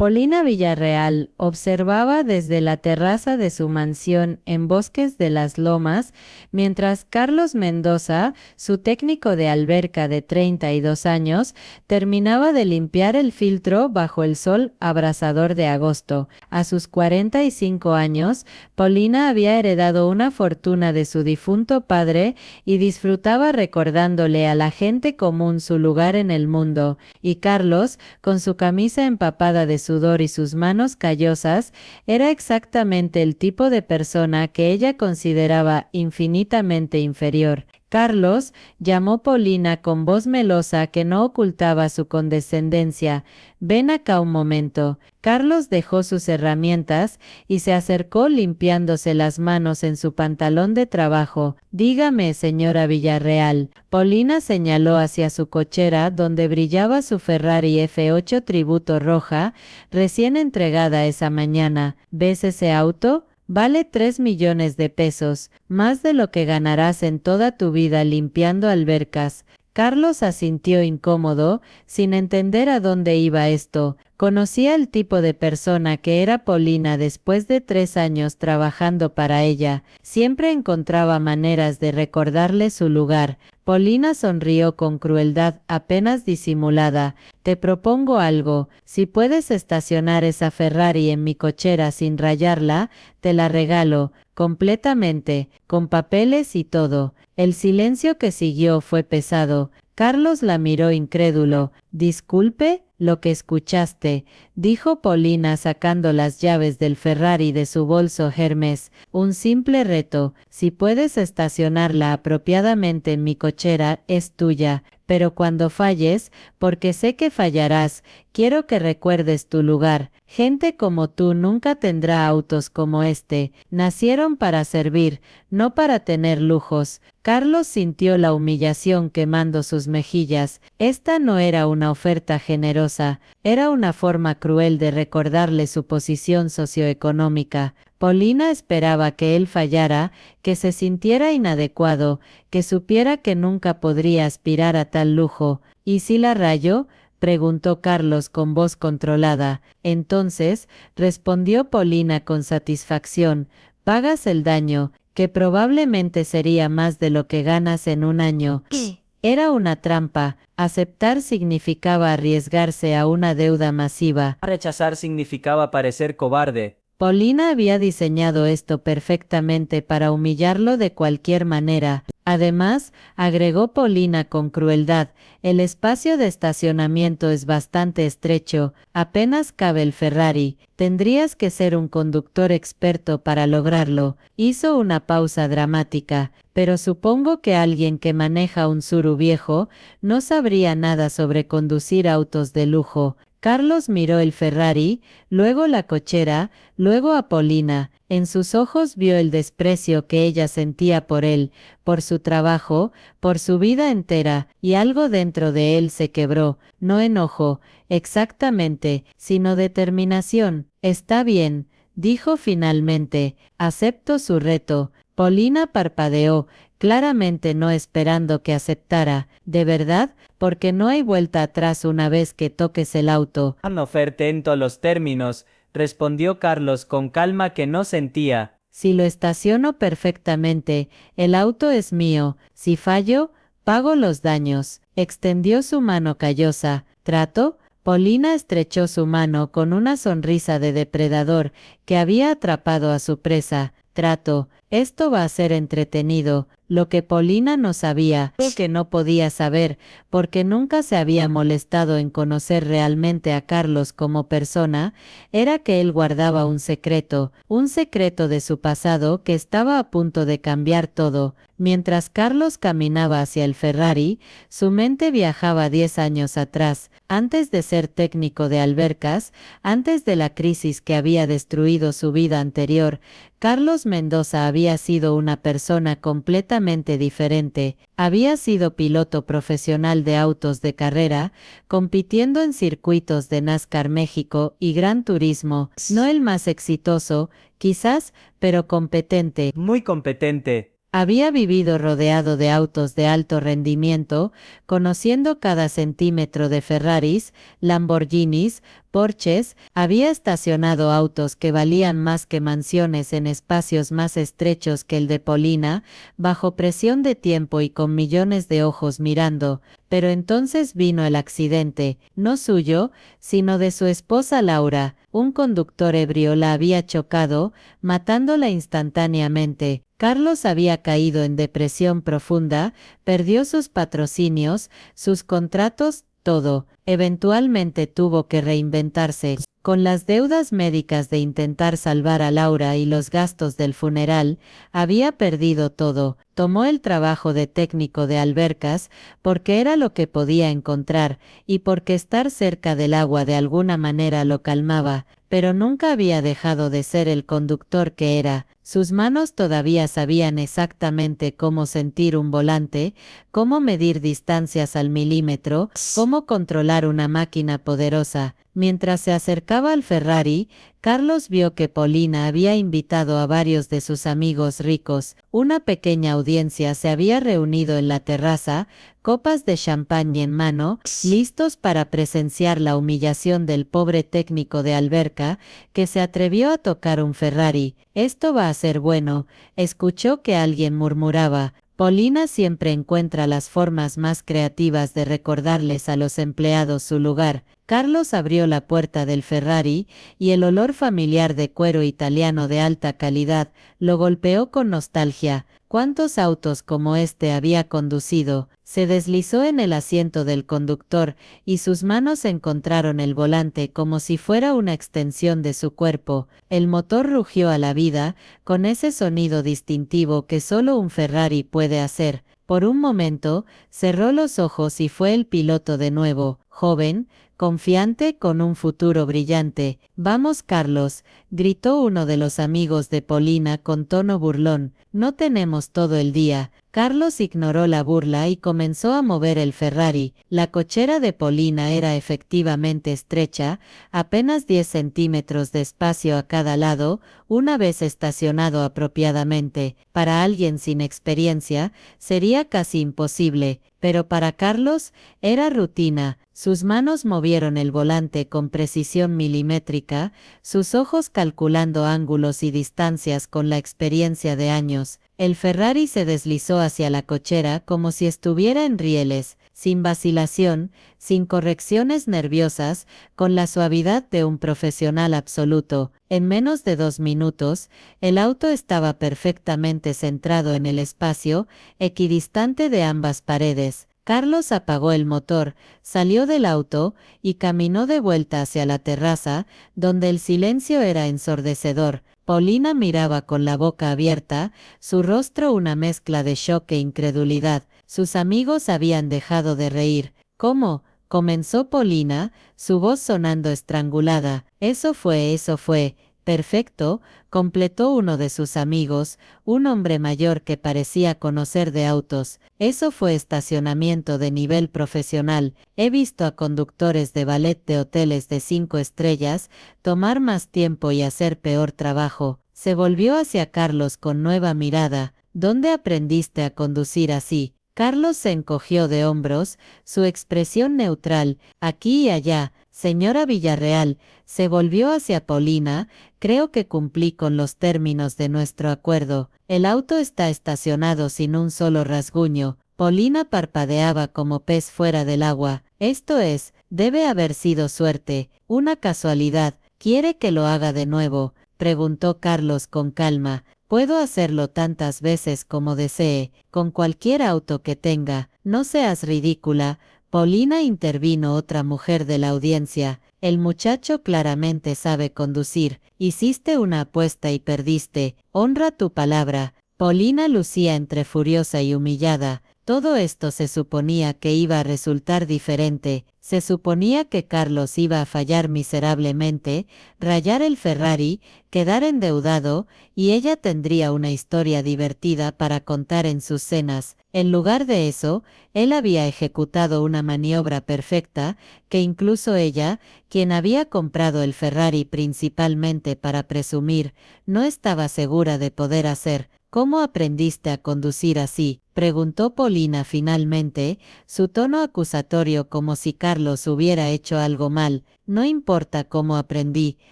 Polina Villarreal observaba desde la terraza de su mansión en Bosques de las Lomas, mientras Carlos Mendoza, su técnico de alberca de 32 años, terminaba de limpiar el filtro bajo el sol abrasador de agosto. A sus 45 años, Polina había heredado una fortuna de su difunto padre y disfrutaba recordándole a la gente común su lugar en el mundo, y Carlos, con su camisa empapada de sudor y sus manos callosas, era exactamente el tipo de persona que ella consideraba infinitamente inferior. Carlos, llamó Polina con voz melosa que no ocultaba su condescendencia. Ven acá un momento. Carlos dejó sus herramientas y se acercó limpiándose las manos en su pantalón de trabajo. Dígame, señora Villarreal. Polina señaló hacia su cochera donde brillaba su Ferrari F8 Tributo roja, recién entregada esa mañana. ¿Ves ese auto? Vale 3 millones de pesos, más de lo que ganarás en toda tu vida limpiando albercas. Carlos asintió incómodo, sin entender a dónde iba esto. Conocía el tipo de persona que era Polina después de 3 años trabajando para ella. Siempre encontraba maneras de recordarle su lugar. Polina sonrió con crueldad apenas disimulada. Te propongo algo. Si puedes estacionar esa Ferrari en mi cochera sin rayarla, te la regalo, completamente, con papeles y todo. El silencio que siguió fue pesado. Carlos la miró incrédulo. Disculpe, lo que escuchaste, dijo Polina sacando las llaves del Ferrari de su bolso Hermes. Un simple reto. Si puedes estacionarla apropiadamente en mi cochera, es tuya. Pero cuando falles, porque sé que fallarás, quiero que recuerdes tu lugar. Gente como tú nunca tendrá autos como este. Nacieron para servir, no para tener lujos. Carlos sintió la humillación quemando sus mejillas. Esta no era una oferta generosa, era una forma cruel de recordarle su posición socioeconómica. Polina esperaba que él fallara, que se sintiera inadecuado, que supiera que nunca podría aspirar a tal lujo. ¿Y si la rayó?, preguntó Carlos con voz controlada. Entonces, respondió Polina con satisfacción, pagas el daño, que probablemente sería más de lo que ganas en un año. ¿Qué? Era una trampa. Aceptar significaba arriesgarse a una deuda masiva. Rechazar significaba parecer cobarde. Polina había diseñado esto perfectamente para humillarlo de cualquier manera. Además, agregó Polina con crueldad, el espacio de estacionamiento es bastante estrecho, apenas cabe el Ferrari, tendrías que ser un conductor experto para lograrlo. Hizo una pausa dramática, pero supongo que alguien que maneja un Tsuru viejo no sabría nada sobre conducir autos de lujo. Carlos miró el Ferrari, luego la cochera, luego a Polina. En sus ojos vio el desprecio que ella sentía por él, por su trabajo, por su vida entera, y algo dentro de él se quebró. No enojo, exactamente, sino determinación. Está bien, dijo finalmente, acepto su reto. Polina parpadeó, claramente no esperando que aceptara. ¿De verdad? Porque no hay vuelta atrás una vez que toques el auto. No ofertento los términos, respondió Carlos con calma que no sentía. Si lo estaciono perfectamente, el auto es mío. Si fallo, pago los daños. Extendió su mano callosa. ¿Trato? Polina estrechó su mano con una sonrisa de depredador que había atrapado a su presa. Trato. Esto va a ser entretenido. Lo que Polina no sabía, o que no podía saber, porque nunca se había molestado en conocer realmente a Carlos como persona, era que él guardaba un secreto de su pasado que estaba a punto de cambiar todo. Mientras Carlos caminaba hacia el Ferrari, su mente viajaba 10 años atrás, antes de ser técnico de albercas, antes de la crisis que había destruido su vida anterior. Carlos Mendoza había sido una persona completamente diferente. Había sido piloto profesional de autos de carrera, compitiendo en circuitos de NASCAR México y Gran Turismo. No el más exitoso, quizás, pero competente. Muy competente. Había vivido rodeado de autos de alto rendimiento, conociendo cada centímetro de Ferraris, Lamborghinis, Porsches, había estacionado autos que valían más que mansiones en espacios más estrechos que el de Polina, bajo presión de tiempo y con millones de ojos mirando, pero entonces vino el accidente, no suyo, sino de su esposa Laura. Un conductor ebrio la había chocado, matándola instantáneamente. Carlos había caído en depresión profunda, perdió sus patrocinios, sus contratos, todo. Eventualmente tuvo que reinventarse. Con las deudas médicas de intentar salvar a Laura y los gastos del funeral, había perdido todo. Tomó el trabajo de técnico de albercas, porque era lo que podía encontrar, y porque estar cerca del agua de alguna manera lo calmaba, pero nunca había dejado de ser el conductor que era. Sus manos todavía sabían exactamente cómo sentir un volante, cómo medir distancias al milímetro, cómo controlar una máquina poderosa. Mientras se acercaba al Ferrari, Carlos vio que Polina había invitado a varios de sus amigos ricos. Una pequeña audiencia se había reunido en la terraza, copas de champán en mano, listos para presenciar la humillación del pobre técnico de alberca, que se atrevió a tocar un Ferrari. «Esto va a ser bueno», escuchó que alguien murmuraba. Polina siempre encuentra las formas más creativas de recordarles a los empleados su lugar. Carlos abrió la puerta del Ferrari, y el olor familiar de cuero italiano de alta calidad lo golpeó con nostalgia. ¿Cuántos autos como este había conducido? Se deslizó en el asiento del conductor, y sus manos encontraron el volante como si fuera una extensión de su cuerpo. El motor rugió a la vida, con ese sonido distintivo que solo un Ferrari puede hacer. Por un momento, cerró los ojos y fue el piloto de nuevo, joven, confiante, con un futuro brillante. «Vamos, Carlos», gritó uno de los amigos de Polina con tono burlón. «No tenemos todo el día». Carlos ignoró la burla y comenzó a mover el Ferrari. La cochera de Polina era efectivamente estrecha, apenas 10 centímetros de espacio a cada lado, una vez estacionado apropiadamente. Para alguien sin experiencia, sería casi imposible, pero para Carlos, era rutina. Sus manos movieron el volante con precisión milimétrica, sus ojos calculando ángulos y distancias con la experiencia de años. El Ferrari se deslizó hacia la cochera como si estuviera en rieles, sin vacilación, sin correcciones nerviosas, con la suavidad de un profesional absoluto. En menos de 2 minutos, el auto estaba perfectamente centrado en el espacio, equidistante de ambas paredes. Carlos apagó el motor, salió del auto y caminó de vuelta hacia la terraza, donde el silencio era ensordecedor. Polina miraba con la boca abierta, su rostro una mezcla de shock e incredulidad. Sus amigos habían dejado de reír. «¿Cómo?», comenzó Polina, su voz sonando estrangulada. Eso fue. «Perfecto», completó uno de sus amigos, un hombre mayor que parecía conocer de autos. «Eso fue estacionamiento de nivel profesional. He visto a conductores de ballet de hoteles de 5 estrellas tomar más tiempo y hacer peor trabajo». Se volvió hacia Carlos con nueva mirada. «¿Dónde aprendiste a conducir así?». Carlos se encogió de hombros, su expresión neutral. «Aquí y allá, señora Villarreal». Se volvió hacia Polina. «Creo que cumplí con los términos de nuestro acuerdo. El auto está estacionado sin un solo rasguño». Polina parpadeaba como pez fuera del agua. «Esto es, debe haber sido suerte, una casualidad. ¿Quiere que lo haga de nuevo?», preguntó Carlos con calma. «Puedo hacerlo tantas veces como desee, con cualquier auto que tenga». «No seas ridícula». Polina intervino, otra mujer de la audiencia. «El muchacho claramente sabe conducir. Hiciste una apuesta y perdiste. Honra tu palabra». Polina lucía entre furiosa y humillada. Todo esto se suponía que iba a resultar diferente. Se suponía que Carlos iba a fallar miserablemente, rayar el Ferrari, quedar endeudado, y ella tendría una historia divertida para contar en sus cenas. En lugar de eso, él había ejecutado una maniobra perfecta, que incluso ella, quien había comprado el Ferrari principalmente para presumir, no estaba segura de poder hacer. ¿Cómo aprendiste a conducir así?, preguntó Polina finalmente, su tono acusatorio como si Carlos hubiera hecho algo mal. No importa cómo aprendí,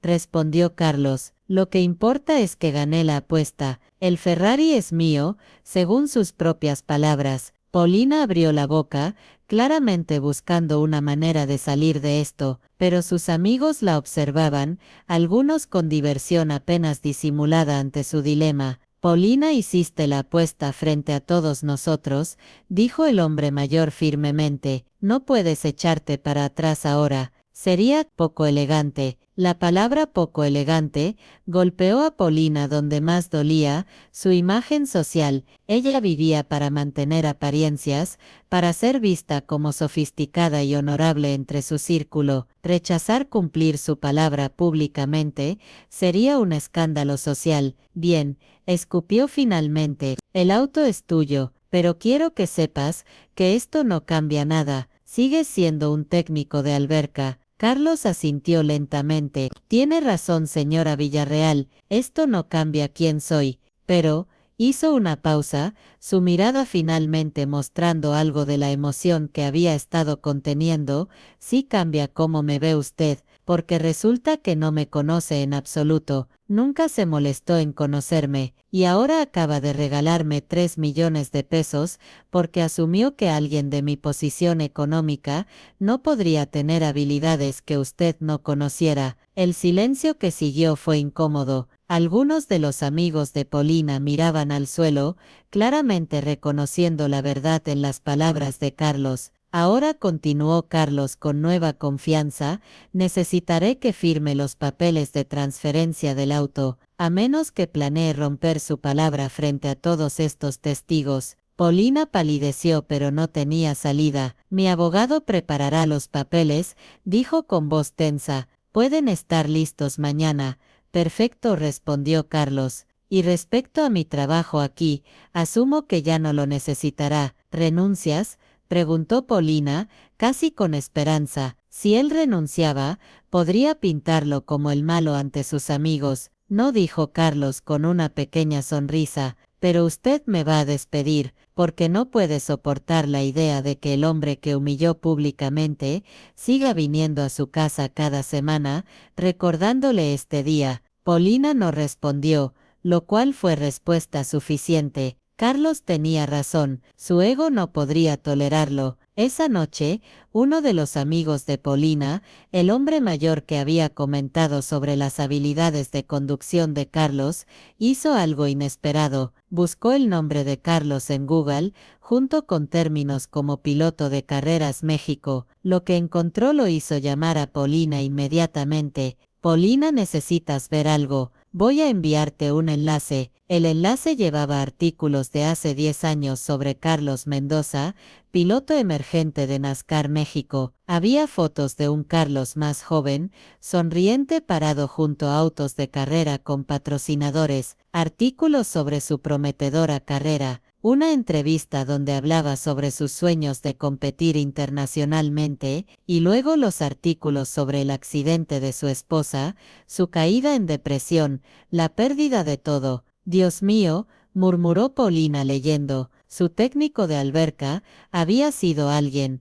respondió Carlos. Lo que importa es que gané la apuesta. El Ferrari es mío, según sus propias palabras. Polina abrió la boca, claramente buscando una manera de salir de esto, pero sus amigos la observaban, algunos con diversión apenas disimulada ante su dilema. Polina, hiciste la apuesta frente a todos nosotros, dijo el hombre mayor firmemente. No puedes echarte para atrás ahora. Sería poco elegante. La palabra poco elegante golpeó a Polina donde más dolía, su imagen social. Ella vivía para mantener apariencias, para ser vista como sofisticada y honorable entre su círculo. Rechazar cumplir su palabra públicamente sería un escándalo social. Bien, escupió finalmente. El auto es tuyo, pero quiero que sepas que esto no cambia nada. Sigues siendo un técnico de alberca. Carlos asintió lentamente. Tiene razón, señora Villarreal, esto no cambia quién soy, pero hizo una pausa, su mirada finalmente mostrando algo de la emoción que había estado conteniendo. Sí cambia cómo me ve usted, porque resulta que no me conoce en absoluto, nunca se molestó en conocerme, y ahora acaba de regalarme 3 millones de pesos, porque asumió que alguien de mi posición económica no podría tener habilidades que usted no conociera. El silencio que siguió fue incómodo. Algunos de los amigos de Polina miraban al suelo, claramente reconociendo la verdad en las palabras de Carlos. Ahora, continuó Carlos con nueva confianza, necesitaré que firme los papeles de transferencia del auto, a menos que planee romper su palabra frente a todos estos testigos. Polina palideció pero no tenía salida. Mi abogado preparará los papeles, dijo con voz tensa. Pueden estar listos mañana. Perfecto, respondió Carlos. Y respecto a mi trabajo aquí, asumo que ya no lo necesitará. ¿Renuncias?, preguntó Polina, casi con esperanza. Si él renunciaba, podría pintarlo como el malo ante sus amigos. No, dijo Carlos con una pequeña sonrisa, pero usted me va a despedir, porque no puede soportar la idea de que el hombre que humilló públicamente siga viniendo a su casa cada semana, recordándole este día. Polina no respondió, lo cual fue respuesta suficiente. Carlos tenía razón, su ego no podría tolerarlo. Esa noche, uno de los amigos de Polina, el hombre mayor que había comentado sobre las habilidades de conducción de Carlos, hizo algo inesperado. Buscó el nombre de Carlos en Google, junto con términos como piloto de carreras México. Lo que encontró lo hizo llamar a Polina inmediatamente. Polina, necesitas ver algo. Voy a enviarte un enlace. El enlace llevaba artículos de hace 10 años sobre Carlos Mendoza, piloto emergente de NASCAR México. Había fotos de un Carlos más joven, sonriente parado junto a autos de carrera con patrocinadores, artículos sobre su prometedora carrera, una entrevista donde hablaba sobre sus sueños de competir internacionalmente, y luego los artículos sobre el accidente de su esposa, su caída en depresión, la pérdida de todo. Dios mío, murmuró Polina leyendo. Su técnico de alberca había sido alguien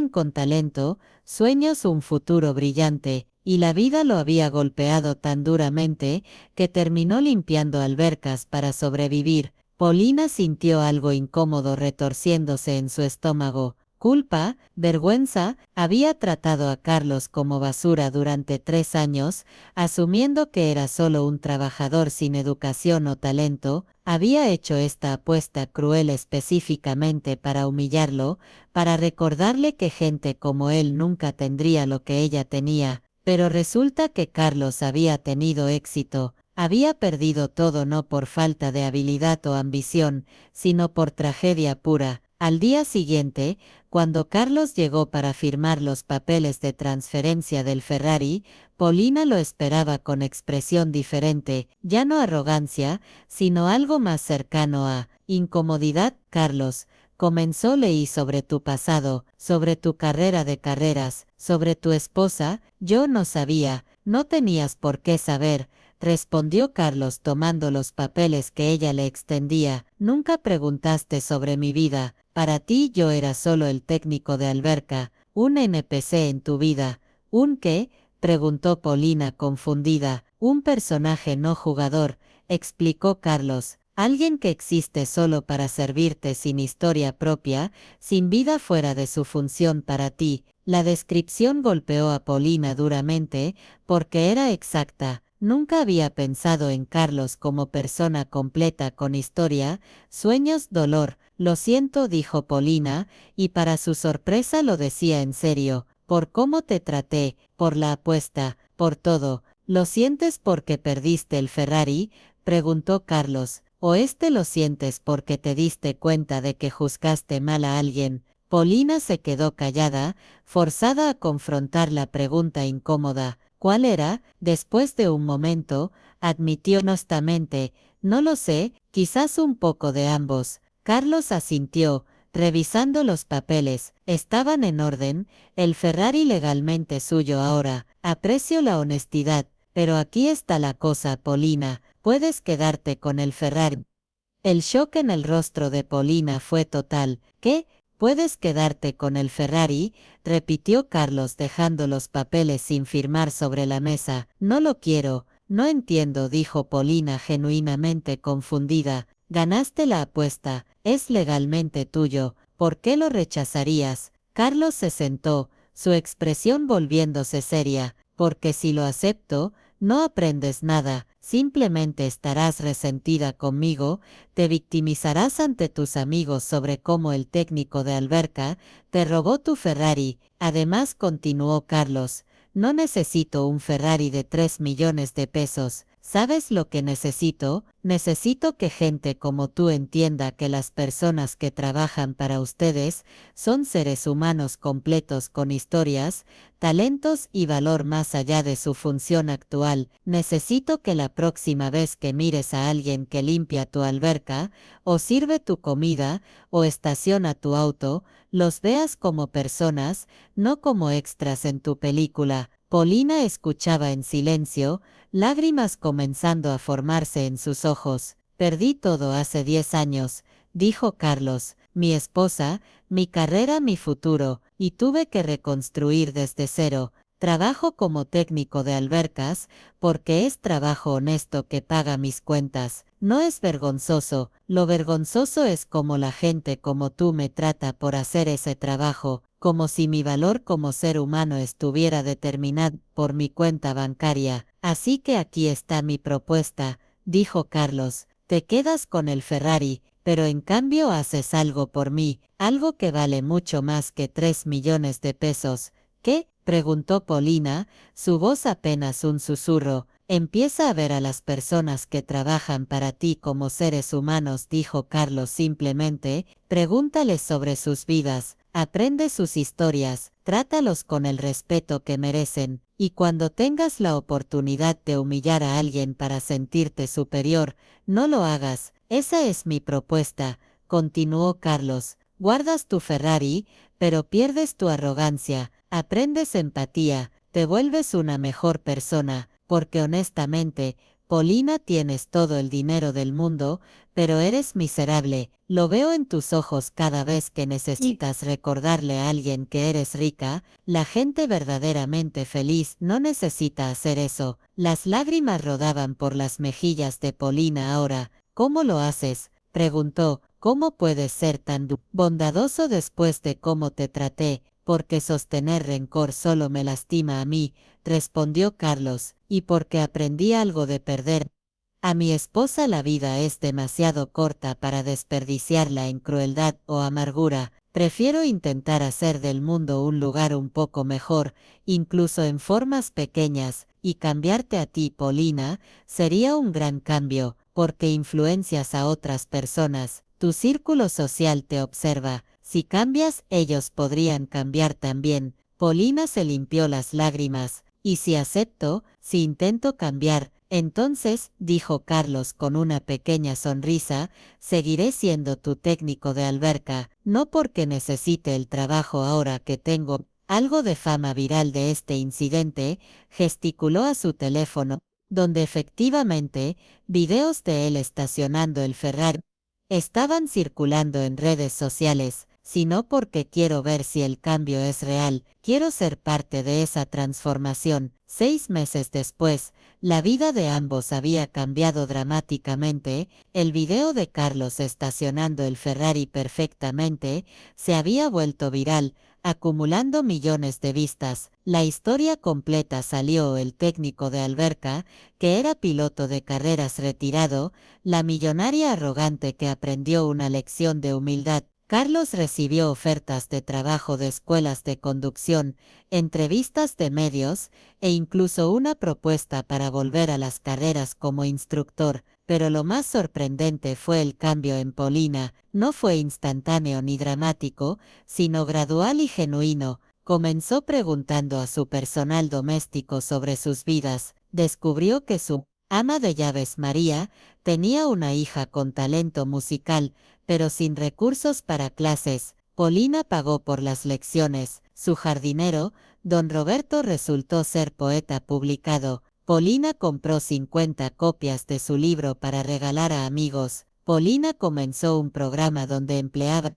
con talento, sueños, un futuro brillante, y la vida lo había golpeado tan duramente que terminó limpiando albercas para sobrevivir. Polina sintió algo incómodo retorciéndose en su estómago. Culpa, vergüenza, había tratado a Carlos como basura durante 3 años, asumiendo que era solo un trabajador sin educación o talento. Había hecho esta apuesta cruel específicamente para humillarlo, para recordarle que gente como él nunca tendría lo que ella tenía. Pero resulta que Carlos había tenido éxito. Había perdido todo no por falta de habilidad o ambición, sino por tragedia pura. Al día siguiente, cuando Carlos llegó para firmar los papeles de transferencia del Ferrari, Polina lo esperaba con expresión diferente, ya no arrogancia, sino algo más cercano a incomodidad. Carlos, comenzó, leí sobre tu pasado, sobre tu carrera de carreras, sobre tu esposa. Yo no sabía, no tenías por qué saber, respondió Carlos tomando los papeles que ella le extendía. Nunca preguntaste sobre mi vida. Para ti yo era solo el técnico de alberca, un NPC en tu vida. ¿Un qué? Preguntó Polina confundida. Un personaje no jugador, explicó Carlos. Alguien que existe solo para servirte sin historia propia, sin vida fuera de su función para ti. La descripción golpeó a Polina duramente, porque era exacta. Nunca había pensado en Carlos como persona completa con historia, sueños, dolor. Lo siento, dijo Polina, y para su sorpresa lo decía en serio. Por cómo te traté, por la apuesta, por todo. ¿Lo sientes porque perdiste el Ferrari? Preguntó Carlos. ¿O lo sientes porque te diste cuenta de que juzgaste mal a alguien? Polina se quedó callada, forzada a confrontar la pregunta incómoda. ¿Cuál era? Después de un momento, admitió honestamente, no lo sé, quizás un poco de ambos. Carlos asintió, revisando los papeles. Estaban en orden, el Ferrari legalmente suyo ahora. Aprecio la honestidad, pero aquí está la cosa, Polina. Puedes quedarte con el Ferrari. El shock en el rostro de Polina fue total. ¿Qué? ¿Puedes quedarte con el Ferrari? Repitió Carlos dejando los papeles sin firmar sobre la mesa. No lo quiero. No entiendo, dijo Polina genuinamente confundida. Ganaste la apuesta. Es legalmente tuyo. ¿Por qué lo rechazarías? Carlos se sentó, su expresión volviéndose seria. Porque si lo acepto, no aprendes nada. Simplemente estarás resentida conmigo, te victimizarás ante tus amigos sobre cómo el técnico de alberca te robó tu Ferrari. Además, continuó Carlos, no necesito un Ferrari de 3 millones de pesos. ¿Sabes lo que necesito? Necesito que gente como tú entienda que las personas que trabajan para ustedes son seres humanos completos con historias, talentos y valor más allá de su función actual. Necesito que la próxima vez que mires a alguien que limpia tu alberca, o sirve tu comida, o estaciona tu auto, los veas como personas, no como extras en tu película. Polina escuchaba en silencio, lágrimas comenzando a formarse en sus ojos. Perdí todo hace 10 años, dijo Carlos, mi esposa, mi carrera, mi futuro, y tuve que reconstruir desde cero. Trabajo como técnico de albercas, porque es trabajo honesto que paga mis cuentas. No es vergonzoso, lo vergonzoso es como la gente como tú me trata por hacer ese trabajo, como si mi valor como ser humano estuviera determinado por mi cuenta bancaria. Así que aquí está mi propuesta, dijo Carlos, te quedas con el Ferrari, pero en cambio haces algo por mí, algo que vale mucho más que 3 millones de pesos. ¿Qué? Preguntó Polina, su voz apenas un susurro. Empieza a ver a las personas que trabajan para ti como seres humanos, dijo Carlos simplemente. Pregúntales sobre sus vidas, aprende sus historias, trátalos con el respeto que merecen, y cuando tengas la oportunidad de humillar a alguien para sentirte superior, no lo hagas. Esa es mi propuesta, continuó Carlos. Guardas tu Ferrari, pero pierdes tu arrogancia, aprendes empatía, te vuelves una mejor persona, porque honestamente, Polina, tienes todo el dinero del mundo, pero eres miserable. Lo veo en tus ojos cada vez que necesitas recordarle a alguien que eres rica. La gente verdaderamente feliz no necesita hacer eso. Las lágrimas rodaban por las mejillas de Polina ahora. ¿Cómo lo haces? Preguntó. ¿Cómo puedes ser tan bondadoso después de cómo te traté? Porque sostener rencor solo me lastima a mí, respondió Carlos, y porque aprendí algo de perder a mi esposa. La vida es demasiado corta para desperdiciarla en crueldad o amargura. Prefiero intentar hacer del mundo un lugar un poco mejor, incluso en formas pequeñas, y cambiarte a ti, Polina, sería un gran cambio, porque influencias a otras personas. Tu círculo social te observa. Si cambias, ellos podrían cambiar también. Polina se limpió las lágrimas. ¿Y si acepto, si intento cambiar? Entonces, dijo Carlos con una pequeña sonrisa, seguiré siendo tu técnico de alberca, no porque necesite el trabajo ahora que tengo algo de fama viral de este incidente, gesticuló a su teléfono. donde efectivamente videos de él estacionando el Ferrari estaban circulando en redes sociales, sino porque quiero ver si el cambio es real, quiero ser parte de esa transformación. 6 meses después, la vida de ambos había cambiado dramáticamente. El video de Carlos estacionando el Ferrari perfectamente se había vuelto viral, acumulando millones de vistas. La historia completa salió: el técnico de alberca, que era piloto de carreras retirado, la millonaria arrogante que aprendió una lección de humildad. Carlos recibió ofertas de trabajo de escuelas de conducción, entrevistas de medios e incluso una propuesta para volver a las carreras como instructor. Pero lo más sorprendente fue el cambio en Polina. No fue instantáneo ni dramático, sino gradual y genuino. Comenzó preguntando a su personal doméstico sobre sus vidas. Descubrió que su ama de llaves, María, tenía una hija con talento musical, pero sin recursos para clases. Polina pagó por las lecciones. Su jardinero, don Roberto, resultó ser poeta publicado. Polina compró 50 copias de su libro para regalar a amigos. Polina comenzó un programa donde empleaba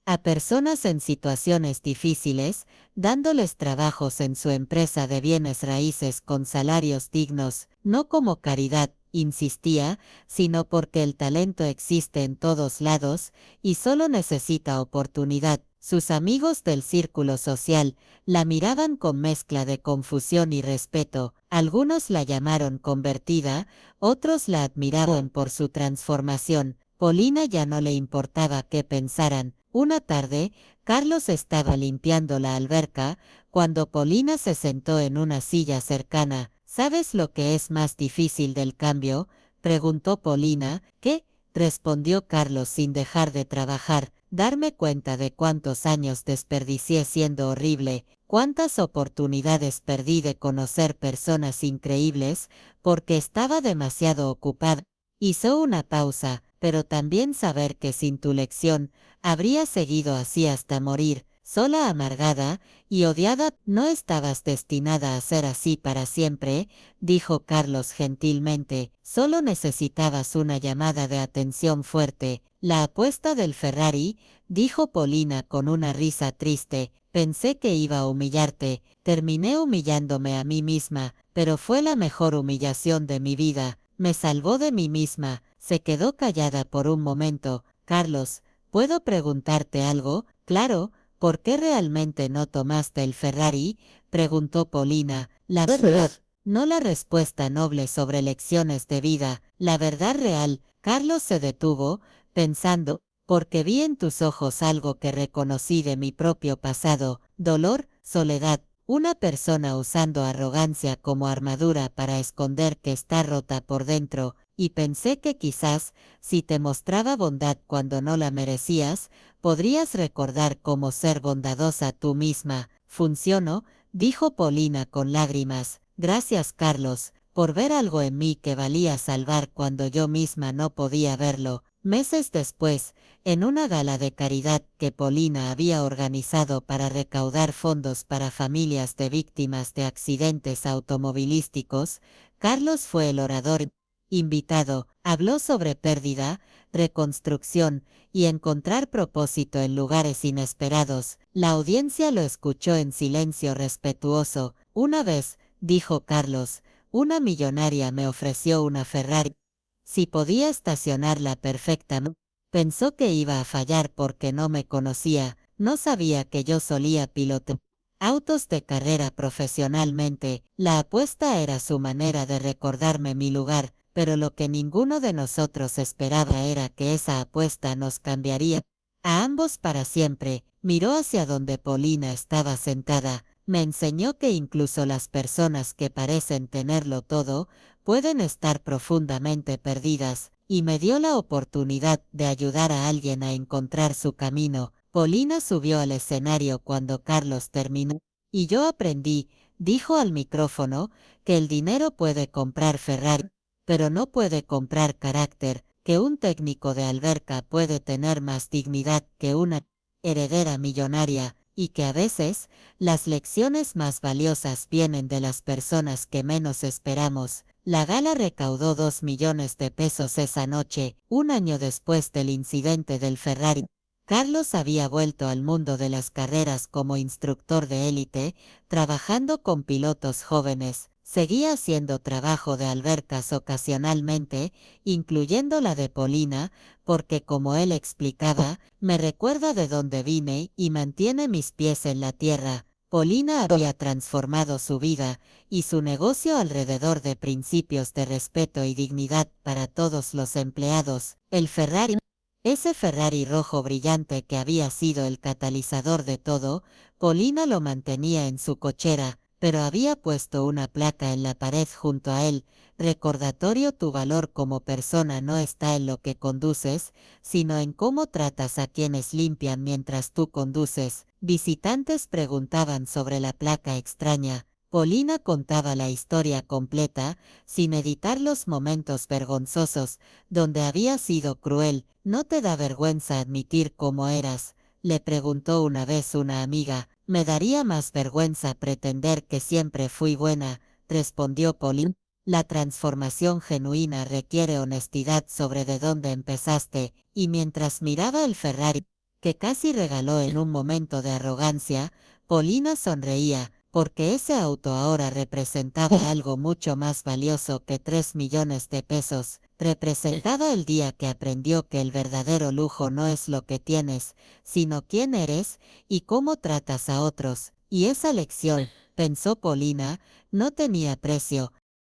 a personas en situaciones difíciles, dándoles trabajos en su empresa de bienes raíces con salarios dignos, no como caridad, insistía, sino porque el talento existe en todos lados y solo necesita oportunidad. Sus amigos del círculo social la miraban con mezcla de confusión y respeto. Algunos la llamaron convertida, otros la admiraban por su transformación. Polina ya no le importaba qué pensaran. Una tarde, Carlos estaba limpiando la alberca cuando Polina se sentó en una silla cercana. ¿Sabes lo que es más difícil del cambio?, preguntó Polina. ¿Qué?, respondió Carlos sin dejar de trabajar. Darme cuenta de cuántos años desperdicié siendo horrible, cuántas oportunidades perdí de conocer personas increíbles porque estaba demasiado ocupada. Hizo una pausa. Pero también saber que sin tu lección habría seguido así hasta morir, sola, amargada y odiada. No estabas destinada a ser así para siempre, dijo Carlos gentilmente. Solo necesitabas una llamada de atención fuerte. La apuesta del Ferrari, dijo Polina con una risa triste. Pensé que iba a humillarte. Terminé humillándome a mí misma, pero fue la mejor humillación de mi vida. Me salvó de mí misma. Se quedó callada por un momento. Carlos, ¿puedo preguntarte algo? Claro. ¿Por qué realmente no tomaste el Ferrari?, preguntó Polina. La verdad, no la respuesta noble sobre lecciones de vida, la verdad real. Carlos se detuvo, pensando, porque vi en tus ojos algo que reconocí de mi propio pasado: dolor, soledad. Una persona usando arrogancia como armadura para esconder que está rota por dentro. Y pensé que quizás, si te mostraba bondad cuando no la merecías, podrías recordar cómo ser bondadosa tú misma. Funcionó, dijo Polina con lágrimas. Gracias, Carlos, por ver algo en mí que valía salvar cuando yo misma no podía verlo. Meses después, en una gala de caridad que Polina había organizado para recaudar fondos para familias de víctimas de accidentes automovilísticos, Carlos fue el orador invitado. Habló sobre pérdida, reconstrucción y encontrar propósito en lugares inesperados. La audiencia lo escuchó en silencio respetuoso. Una vez, dijo Carlos, una millonaria me ofreció una Ferrari. Si podía estacionarla perfectamente. Pensó que iba a fallar porque no me conocía. No sabía que yo solía pilotar autos de carrera profesionalmente. La apuesta era su manera de recordarme mi lugar, pero lo que ninguno de nosotros esperaba era que esa apuesta nos cambiaría a ambos para siempre. Miró hacia donde Polina estaba sentada. Me enseñó que incluso las personas que parecen tenerlo todo pueden estar profundamente perdidas, y me dio la oportunidad de ayudar a alguien a encontrar su camino. Polina subió al escenario cuando Carlos terminó. Y yo aprendí, dijo al micrófono, que el dinero puede comprar Ferrari, pero no puede comprar carácter, que un técnico de alberca puede tener más dignidad que una heredera millonaria, y que a veces las lecciones más valiosas vienen de las personas que menos esperamos. La gala recaudó 2 millones de pesos esa noche, un año después del incidente del Ferrari. Carlos había vuelto al mundo de las carreras como instructor de élite, trabajando con pilotos jóvenes. Seguía haciendo trabajo de albercas ocasionalmente, incluyendo la de Polina, porque como él explicaba, me recuerda de dónde vine y mantiene mis pies en la tierra. Polina había transformado su vida y su negocio alrededor de principios de respeto y dignidad para todos los empleados. El Ferrari, ese Ferrari rojo brillante que había sido el catalizador de todo, Polina lo mantenía en su cochera, pero había puesto una placa en la pared junto a él. Recordatorio: tu valor como persona no está en lo que conduces, sino en cómo tratas a quienes limpian mientras tú conduces. Visitantes preguntaban sobre la placa extraña. Polina contaba la historia completa, sin editar los momentos vergonzosos, donde había sido cruel. ¿No te da vergüenza admitir cómo eras?, le preguntó una vez una amiga. Me daría más vergüenza pretender que siempre fui buena, respondió Polina. La transformación genuina requiere honestidad sobre de dónde empezaste, y mientras miraba el Ferrari, que casi regaló en un momento de arrogancia, Polina sonreía, porque ese auto ahora representaba algo mucho más valioso que 3 millones de pesos. Representaba el día que aprendió que el verdadero lujo no es lo que tienes, sino quién eres y cómo tratas a otros. Y esa lección, pensó Polina, no tenía precio.